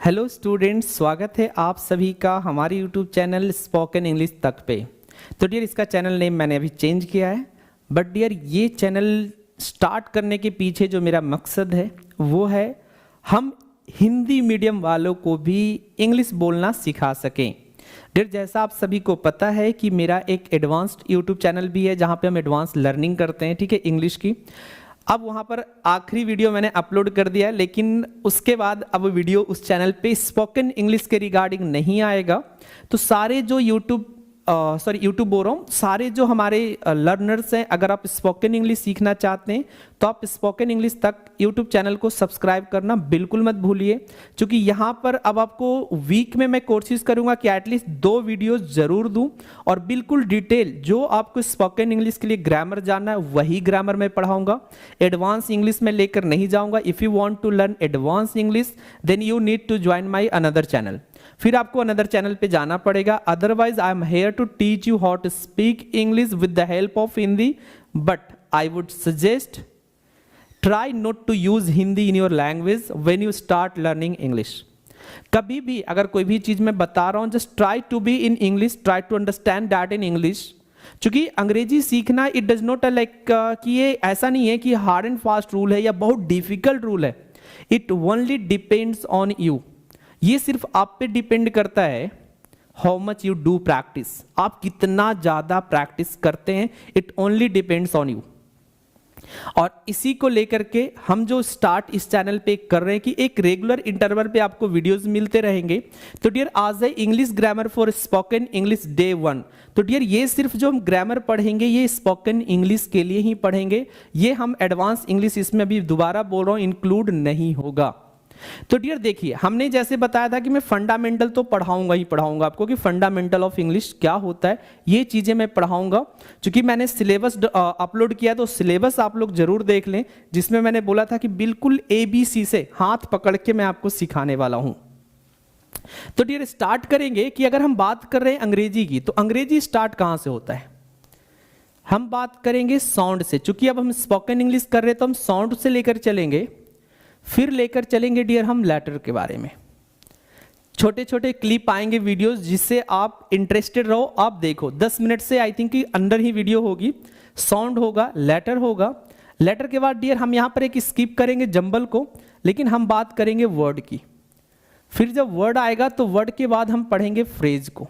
Hello students, स्वागत है आप सभी का हमारे यूट्यूब चैनल स्पोकन इंग्लिश तक पे। तो डियर, इसका चैनल नेम मैंने अभी चेंज किया है, बट डियर ये चैनल स्टार्ट करने के पीछे जो मेरा मकसद है वो है हम हिंदी मीडियम वालों को भी इंग्लिश बोलना सिखा सकें। डियर, जैसा आप सभी को पता है कि मेरा एक एडवांस्ड यूट्यूब चैनल भी है जहाँ पे हम एडवांस लर्निंग करते हैं, ठीक है, इंग्लिश की। अब वहाँ पर आखिरी वीडियो मैंने अपलोड कर दिया है, लेकिन उसके बाद अब वीडियो उस चैनल पे स्पोकन इंग्लिश के रिगार्डिंग नहीं आएगा। तो सारे जो यूट्यूब बोल रहा हूँ, सारे जो हमारे लर्नर्स हैं, अगर आप स्पोकन इंग्लिश सीखना चाहते हैं तो आप स्पोकन इंग्लिश तक यूट्यूब चैनल को सब्सक्राइब करना बिल्कुल मत भूलिए, क्योंकि यहाँ पर अब आपको वीक में मैं कोशिश करूँगा कि एटलीस्ट 2 वीडियो ज़रूर दूँ और बिल्कुल डिटेल जो आपको स्पोकन इंग्लिश के लिए ग्रामर जानना है वही ग्रामर मैं पढ़ाऊँगा। एडवांस इंग्लिश में लेकर नहीं जाऊँगा। If you want to learn advance English then you need to join my another channel. फिर आपको अनदर चैनल पे जाना पड़ेगा। Otherwise I am here to teach you how to speak English with the help of Hindi, but I would suggest try not to use Hindi in your language when you start learning English. कभी भी अगर कोई भी चीज मैं बता रहा हूं, just try to be in English, try to understand that in English. क्योंकि अंग्रेजी सीखना इट डज नॉट लाइक कि ये ऐसा नहीं है कि हार्ड एंड फास्ट रूल है या बहुत डिफिकल्ट रूल है। It only depends on you. ये सिर्फ आप पे डिपेंड करता है how much you do practice, आप कितना ज्यादा प्रैक्टिस करते हैं। It only depends on you. और इसी को लेकर के हम जो स्टार्ट इस चैनल पे कर रहे हैं कि एक रेगुलर इंटरवल पे आपको वीडियोस मिलते रहेंगे। तो डियर, आज है English grammar for spoken English day 1। तो डियर, ये सिर्फ जो हम ग्रामर पढ़ेंगे ये स्पोकन इंग्लिश के लिए ही पढ़ेंगे, ये हम एडवांस इंग्लिश इसमें अभी दोबारा बोल रहा हूं इंक्लूड नहीं होगा। तो डियर देखिए, हमने जैसे बताया था कि मैं फंडामेंटल तो पढ़ाऊंगा ही पढ़ाऊंगा आपको, कि फंडामेंटल ऑफ इंग्लिश क्या होता है ये चीजें मैं पढ़ाऊंगा। क्योंकि मैंने सिलेबस अपलोड किया तो सिलेबस आप लोग जरूर देख लें, जिसमें मैंने बोला था कि बिल्कुल ABC से हाथ पकड़ के मैं आपको सिखाने वाला हूं। तो डियर, स्टार्ट करेंगे कि अगर हम बात कर रहे हैं अंग्रेजी की, तो अंग्रेजी स्टार्ट कहां से होता है? हम बात करेंगे साउंड से। चूंकि अब हम स्पोकन इंग्लिश कर रहे हैं तो हम साउंड से लेकर चलेंगे, फिर लेकर चलेंगे डियर हम लेटर के बारे में। छोटे छोटे क्लिप आएंगे वीडियोस, जिससे आप इंटरेस्टेड रहो। आप देखो 10 मिनट से आई थिंक कि अंदर ही वीडियो होगी। साउंड होगा, लेटर होगा। लेटर के बाद डियर हम यहां पर एक स्किप करेंगे जंबल को, लेकिन हम बात करेंगे वर्ड की। फिर जब वर्ड आएगा तो वर्ड के बाद हम पढ़ेंगे फ्रेज को।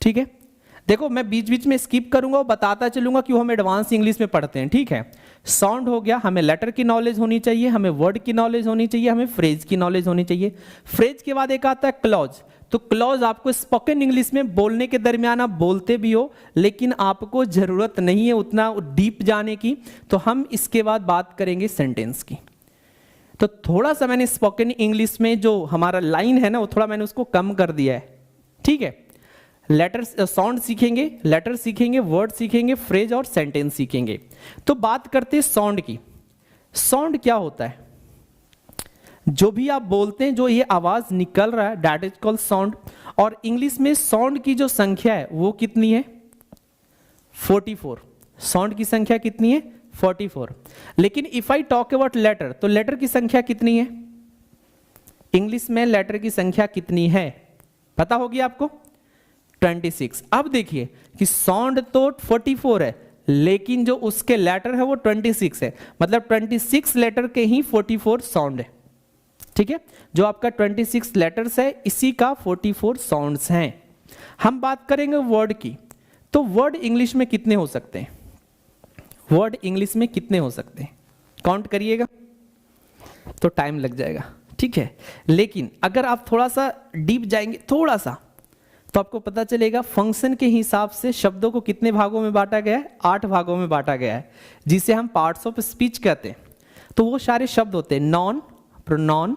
ठीक है, देखो मैं बीच बीच में स्किप करूंगा और बताता चलूंगा कि हम एडवांस इंग्लिश में पढ़ते हैं। ठीक है, साउंड हो गया, हमें लेटर की नॉलेज होनी चाहिए, हमें वर्ड की नॉलेज होनी चाहिए, हमें फ्रेज की नॉलेज होनी चाहिए। फ्रेज के बाद एक आता है क्लॉज। तो क्लॉज आपको स्पोकन इंग्लिश में बोलने के दरमियान आप बोलते भी हो, लेकिन आपको जरूरत नहीं है उतना डीप जाने की। तो हम इसके बाद बात करेंगे सेंटेंस की। तो थोड़ा सा मैंने स्पोकन इंग्लिश में जो हमारा लाइन है ना, वो थोड़ा मैंने उसको कम कर दिया है। ठीक है, लेटर साउंड सीखेंगे, लेटर सीखेंगे, वर्ड सीखेंगे, फ्रेज और सेंटेंस सीखेंगे। तो बात करते हैं साउंड की। साउंड क्या होता है? जो भी आप बोलते हैं, जो ये आवाज निकल रहा है, दैट इज कॉल्ड साउंड। और इंग्लिश में साउंड की जो संख्या है वो कितनी है? 44। साउंड की संख्या कितनी है? 44। लेकिन if I talk about letter, तो लेटर की संख्या कितनी है? इंग्लिश में लेटर की संख्या कितनी है पता होगी आपको? 26। अब देखिए कि साउंड तो 44 है, लेकिन जो उसके लेटर है वो 26 है। मतलब 26 लेटर के ही 44 साउंड है। ठीक है, जो आपका 26 लेटर्स है इसी का 44 साउंड्स हैं। हम बात करेंगे वर्ड की। तो वर्ड इंग्लिश में कितने हो सकते हैं? वर्ड इंग्लिश में कितने हो सकते हैं? काउंट करिएगा तो टाइम लग जाएगा। ठीक है, लेकिन अगर आप थोड़ा सा डीप जाएंगे थोड़ा सा, तो आपको पता चलेगा फंक्शन के हिसाब से शब्दों को कितने भागों में बांटा गया है? 8 भागों में बांटा गया है, जिसे हम पार्ट्स ऑफ स्पीच कहते हैं। तो वो सारे शब्द होते हैं नॉन, प्रोनाउन,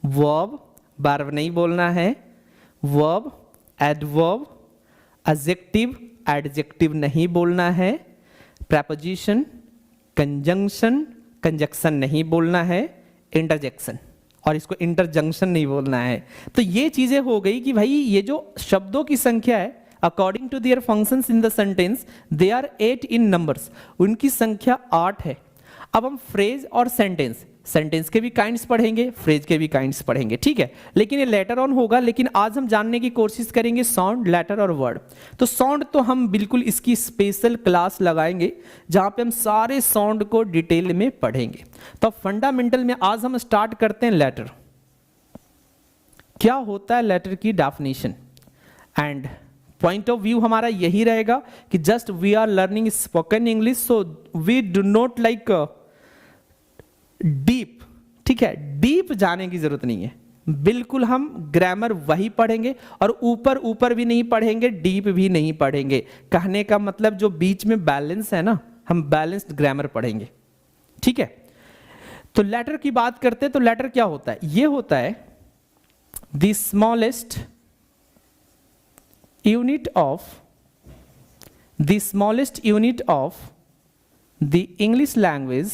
वर्ब, वर्ब नहीं बोलना है, वर्ब, एडवर्ब, एडजेक्टिव, एडजेक्टिव नहीं बोलना है, प्रेपोजिशन, कंजंक्शन, कंजक्शन नहीं बोलना है, इंटरजेक्शन, और इसको इंटरजंक्शन नहीं बोलना है। तो ये चीजें हो गई कि भाई ये जो शब्दों की संख्या है according to their functions in the sentence they are 8 in numbers, उनकी संख्या 8 है। अब हम फ्रेज और सेंटेंस, सेंटेंस के भी काइंड्स पढ़ेंगे, फ्रेज के भी काइंड्स पढ़ेंगे, ठीक है। लेकिन ये लेटर ऑन होगा, लेकिन आज हम जानने की कोशिश करेंगे साउंड, लेटर और वर्ड। तो साउंड तो हम बिल्कुल इसकी स्पेशल क्लास लगाएंगे जहां पे हम सारे साउंड को डिटेल में पढ़ेंगे। तो फंडामेंटल में आज हम स्टार्ट करते हैं लेटर। क्या होता है लेटर की definition, and point of view हमारा यही रहेगा कि just we are learning spoken English, so we do not like deep, ठीक है, डीप जाने की जरूरत नहीं है। बिल्कुल हम ग्रामर वही पढ़ेंगे और ऊपर ऊपर भी नहीं पढ़ेंगे, डीप भी नहीं पढ़ेंगे। कहने का मतलब जो बीच में बैलेंस है ना, हम बैलेंस्ड ग्रामर पढ़ेंगे, ठीक है। तो लेटर की बात करते हैं, तो लेटर क्या होता है, ये होता है the smallest unit of the English language.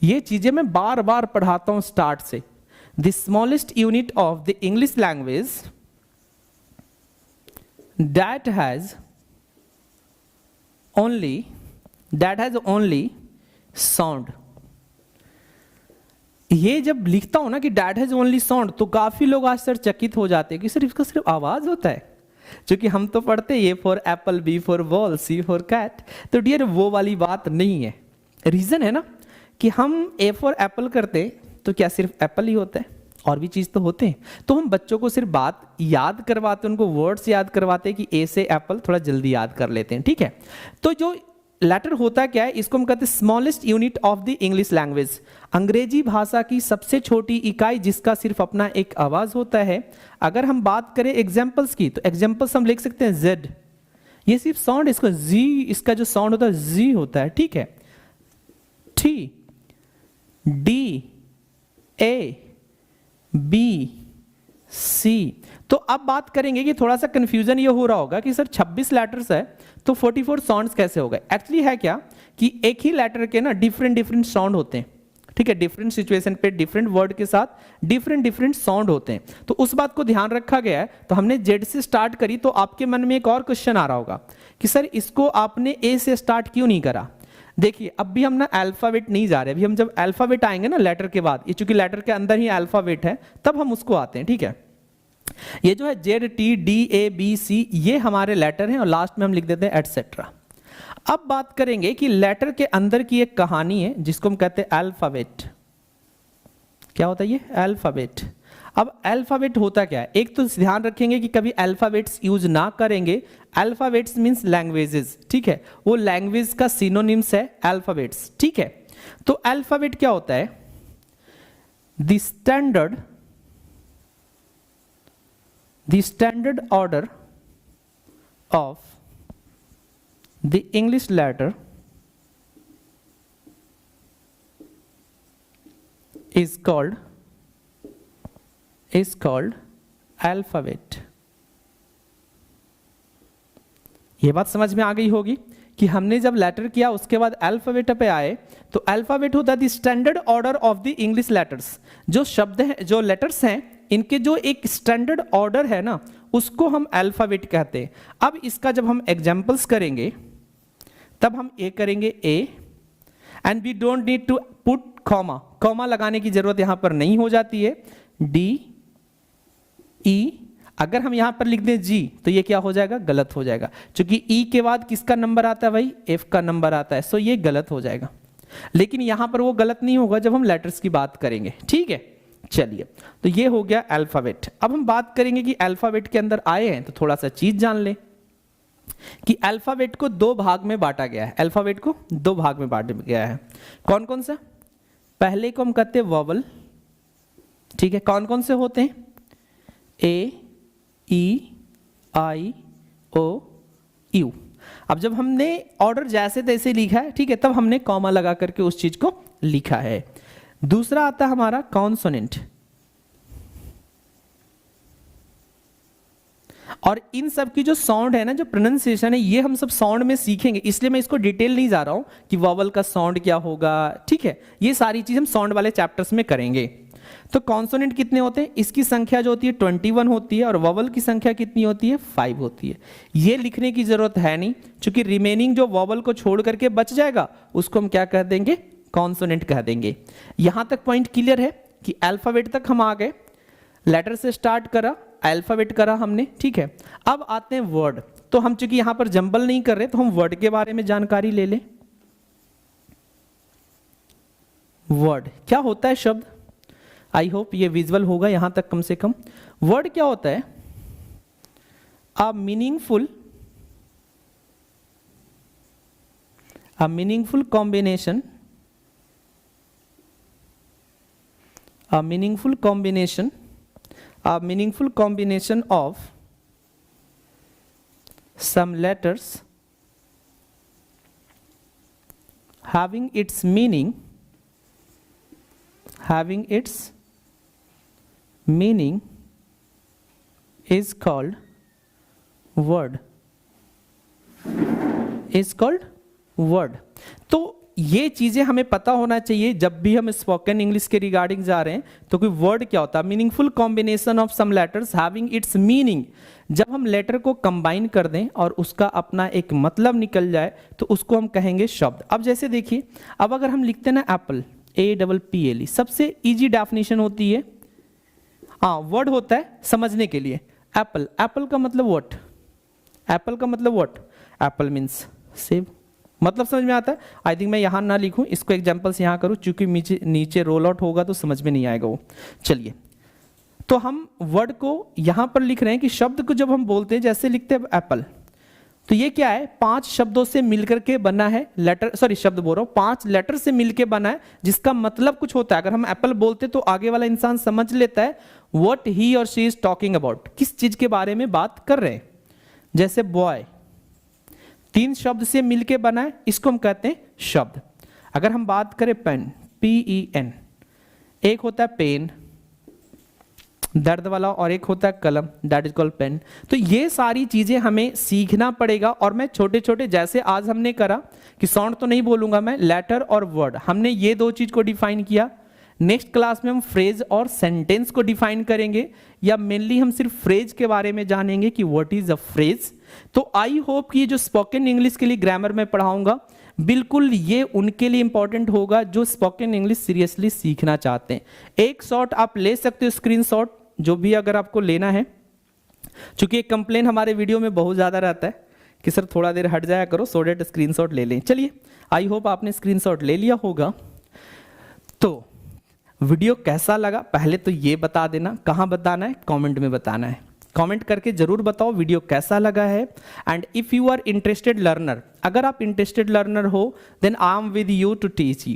ये चीजें मैं बार बार पढ़ाता हूं स्टार्ट से। The smallest unit of the English language that has only sound. ये जब लिखता हूं ना कि डैट हैज ओनली साउंड, तो काफी लोग आश्चर्यचकित हो जाते हैं कि सर इसका सिर्फ आवाज होता है। क्योंकि हम तो पढ़ते A for apple, B for ball, C for cat. तो डियर वो वाली बात नहीं है। रीजन है ना कि हम ए फॉर एप्पल करते तो क्या सिर्फ एप्पल ही होता है, और भी चीज तो होते हैं। तो हम बच्चों को सिर्फ बात याद करवाते, उनको वर्ड्स याद करवाते कि ए से एप्पल थोड़ा जल्दी याद कर लेते हैं, ठीक है। तो जो लेटर होता क्या है, इसको हम कहते हैं smallest unit of the English language. अंग्रेजी भाषा की सबसे छोटी इकाई जिसका सिर्फ अपना एक आवाज होता है। अगर हम बात करें एग्जाम्पल्स की, तो एग्जाम्पल्स हम लिख सकते हैं जेड, ये सिर्फ साउंड, इसका जी, इसका जो साउंड होता है जी होता है, ठीक है। टी, डी, ए, बी, सी। तो अब बात करेंगे कि थोड़ा सा कंफ्यूजन ये हो रहा होगा कि सर 26 लेटर्स है तो 44 साउंड्स कैसे हो गए। एक्चुअली है क्या कि एक ही लेटर के ना डिफरेंट साउंड होते हैं, ठीक है। डिफरेंट सिचुएशन पे डिफरेंट वर्ड के साथ डिफरेंट साउंड होते हैं, तो उस बात को ध्यान रखा गया है। तो हमने जेड से स्टार्ट करी, तो आपके मन में एक और क्वेश्चन आ रहा होगा कि सर इसको आपने ए से स्टार्ट क्यों नहीं करा। देखिए अब भी हम ना अल्फाबेट नहीं जा रहे, अभी हम जब अल्फाबेट आएंगे ना लेटर के बाद, ये चूंकि लेटर के अंदर ही अल्फाबेट है, तब हम उसको आते हैं, ठीक है। ये जो है जेड, टी, डी, ए, बी, सी, ये हमारे लेटर हैं और लास्ट में हम लिख देते हैं एटसेट्रा। अब बात करेंगे कि लेटर के अंदर की एक कहानी है जिसको हम कहते हैं अल्फाबेट। क्या होता है ये अल्फाबेट। अब अल्फाबेट होता क्या है, एक तो ध्यान रखेंगे कि कभी अल्फाबेट्स यूज ना करेंगे। अल्फाबेट्स मींस लैंग्वेजेस, ठीक है, वो लैंग्वेज का सिनोनिम्स है अल्फाबेट्स, ठीक है। तो अल्फाबेट क्या होता है, the standard order of the English letter is called alphabet। ये बात समझ में आ गई होगी कि हमने जब लेटर किया उसके बाद अल्फाबेट पे आए, तो अल्फाबेट होता है the standard order of the English letters. जो शब्द हैं, जो लेटर्स हैं, इनके जो एक स्टैंडर्ड ऑर्डर है ना, उसको हम अल्फाबेट कहते हैं। अब इसका जब हम एग्जांपल्स करेंगे तब हम ए करेंगे A, and we don't need to put comma, comma लगाने की जरूरत यहां पर नहीं हो जाती है। डी, ई, अगर हम यहां पर लिख दें जी तो ये क्या हो जाएगा, गलत हो जाएगा, क्योंकि ई के बाद किसका नंबर आता है भाई, एफ का नंबर आता है, सो ये गलत हो जाएगा। लेकिन यहां पर वो गलत नहीं होगा जब हम लेटर्स की बात करेंगे, ठीक है। चलिए, तो ये हो गया अल्फाबेट। अब हम बात करेंगे कि अल्फाबेट के अंदर आए हैं तो थोड़ा सा चीज जान ले कि अल्फाबेट को दो भाग में बांटा गया है। अल्फाबेट को दो भाग में बांटा गया है। कौन कौन सा, पहले को हम कहते हैं वॉवल, ठीक है। कौन कौन से होते हैं, ए, ई, आई, ओ, यू। अब जब हमने ऑर्डर जैसे तैसे लिखा है, ठीक है, तब हमने कॉमा लगा करके उस चीज को लिखा है। दूसरा आता है हमारा कॉन्सोनेंट, और इन सब की जो साउंड है ना, जो प्रोनाउंसिएशन है, ये हम सब साउंड में सीखेंगे, इसलिए मैं इसको डिटेल नहीं जा रहा हूं कि वॉवल का साउंड क्या होगा, ठीक है। ये सारी चीज हम साउंड वाले चैप्टर्स में करेंगे। तो कॉन्सोनेंट कितने होते हैं, इसकी संख्या जो होती है 21 होती है और वॉवल की संख्या कितनी होती है 5 होती है। ये लिखने की जरूरत है नहीं, क्योंकि रिमेनिंग जो वॉवल को छोड़ करके बच जाएगा उसको हम क्या कह देंगे, कॉन्सोनेंट कह देंगे। यहां तक पॉइंट क्लियर है कि अल्फाबेट तक हम आ गए, लेटर से स्टार्ट करा, अल्फाबेट करा हमने, ठीक है। अब आते हैं वर्ड। तो हम चूंकि यहां पर जंबल नहीं कर रहे तो हम वर्ड के बारे में जानकारी ले लें। वर्ड क्या होता है शब्द, आई होप ये विजुअल होगा यहां तक कम से कम। वर्ड क्या होता है, a meaningful combination, a meaningful combination of some letters having its meaning is called word, तो ये चीजें हमें पता होना चाहिए जब भी हम स्पोकन इंग्लिश के रिगार्डिंग जा रहे हैं। तो कोई वर्ड क्या होता है, meaningful combination of some letters having its meaning. जब हम लेटर को कंबाइन कर दें और उसका अपना एक मतलब निकल जाए तो उसको हम कहेंगे शब्द। अब जैसे देखिए, अब अगर हम लिखते हैं ना एप्पल, APPLE, सबसे इजी डेफिनेशन होती है, हाँ वर्ड होता है समझने के लिए। एप्पल, एप्पल का मतलब व्हाट, एप्पल का मतलब व्हाट, एप्पल मीन्स सेब, मतलब समझ में आता है। आई थिंक मैं यहाँ ना लिखूं, इसको एग्जाम्पल से यहाँ करूँ, क्योंकि नीचे रोल आउट होगा तो समझ में नहीं आएगा वो। चलिए, तो हम वर्ड को यहाँ पर लिख रहे हैं कि शब्द को जब हम बोलते हैं, जैसे लिखते हैं एप्पल, तो ये क्या है, 5 शब्दों से मिलकर के बना है, लेटर, सॉरी शब्द बोल रहा हूँ, 5 लेटर से मिलकर बना है, जिसका मतलब कुछ होता है। अगर हम एप्पल बोलते तो आगे वाला इंसान समझ लेता है व्हाट ही और शी इज टॉकिंग अबाउट, किस चीज के बारे में बात कर रहे हैं। जैसे बॉय 3 शब्द से मिलके बना है, इसको हम कहते हैं शब्द। अगर हम बात करें पेन, PEN, एक होता है पेन दर्द वाला और एक होता है कलम, दैट इज कॉल्ड पेन। तो ये सारी चीजें हमें सीखना पड़ेगा। और मैं छोटे छोटे, जैसे आज हमने करा कि साउंड तो नहीं बोलूंगा मैं, लेटर और वर्ड, हमने ये 2 चीज को डिफाइन किया। नेक्स्ट क्लास में हम फ्रेज और सेंटेंस को डिफाइन करेंगे, या मेनली हम सिर्फ फ्रेज के बारे में जानेंगे कि व्हाट इज अ फ्रेज। तो आई होप कि ये जो स्पोकन इंग्लिश के लिए ग्रामर में पढ़ाऊंगा, बिल्कुल ये उनके लिए इंपॉर्टेंट होगा जो स्पोकन इंग्लिश सीरियसली सीखना चाहते हैं। एक शॉट आप ले सकते हो, स्क्रीनशॉट, जो भी अगर आपको लेना है। चूंकि एक कंप्लेन हमारे वीडियो में बहुत ज्यादा रहता है कि सर थोड़ा देर हट जाया करो, सो डेट स्क्रीनशॉट ले लें। चलिए, आई होप आपने स्क्रीनशॉट ले लिया होगा। तो वीडियो कैसा लगा पहले तो ये बता देना, कहाँ बताना है, कमेंट में बताना है। कमेंट करके जरूर बताओ वीडियो कैसा लगा है। And if you are interested learner, अगर आप इंटरेस्टेड लर्नर हो, then I am with you to teach you.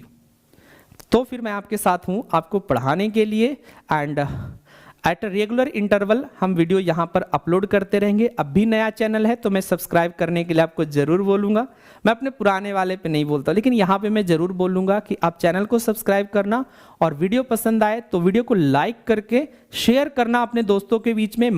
तो फिर मैं आपके साथ हूँ आपको पढ़ाने के लिए। And at a regular interval हम वीडियो यहाँ पर अपलोड करते रहेंगे। अब भी नया चैनल है तो मैं सब्सक्राइब करने के लिए आपको जरूर बोलूँगा। मैं अपने पुराने वाले पे नहीं बोलता, लेकिन यहाँ पे मैं जरूर बोलूँगा कि आप चैनल को सब्सक्राइब करना, और वीडियो पसंद आए तो वीडियो को लाइक करके शेयर करना अपने दोस्तों के बीच में।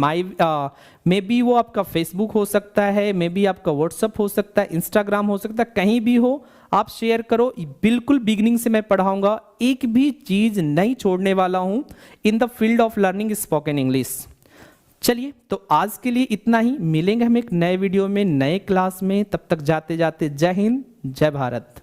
मे बी वो आपका फेसबुक हो सकता है, मे बी आपका व्हाट्सअप हो सकता है, इंस्टाग्राम हो सकता है, कहीं भी हो आप शेयर करो। बिल्कुल बिगिनिंग से मैं पढ़ाऊंगा, एक भी चीज नहीं छोड़ने वाला हूं in the field of learning spoken English. चलिए, तो आज के लिए इतना ही। मिलेंगे हम एक नए वीडियो में, नए क्लास में। तब तक जाते जाते जय हिंद, जय भारत।